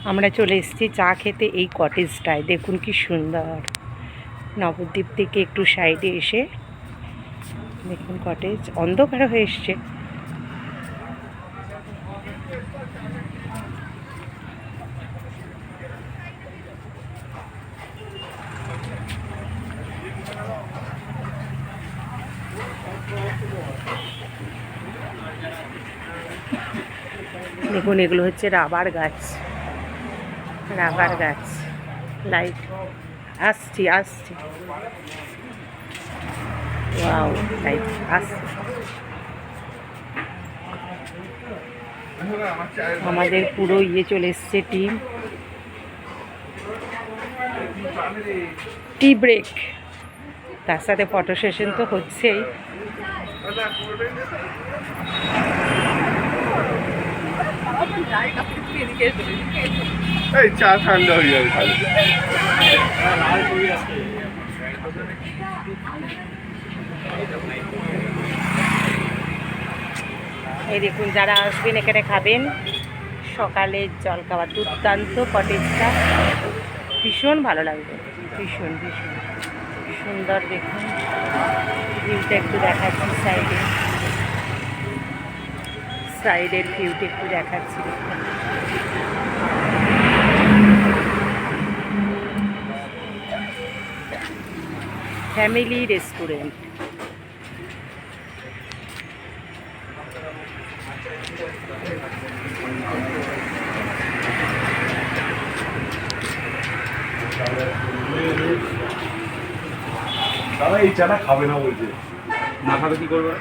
আমরা চলে এসেছি চা খেতে এই কটেজটায়। দেখুন কি সুন্দর। নবদ্বীপ থেকে একটু সাইডে এসে দেখুন কটেজ অন্ধকার হয়ে এসছে। দেখুন এগুলো হচ্ছে রাবার গাছ, রাবার গাছ। লাইট আসছি আসছি, ওয়াও লাইট আসছে। আমাদের পুরো চলে এসছে টি ব্রেক, তার সাথে ফটো সেশন তো হচ্ছেই। এই চা ঠান্ডা হয়ে যাবে খালি। এই দেখুন যারা আসবেন এখানে খাবেন সকালের জলখাবার দুর্দান্ত। কটেজটা ভীষণ ভালো লাগবে, ভীষণ ভীষণ সুন্দর। দেখুন ভিউটা একটু দেখাচ্ছি, সাইডের ভিউটা একটু দেখাচ্ছি। Family restaurant. দাদা এই চাটা খাবে না বলছে, না খাবে কি করবে?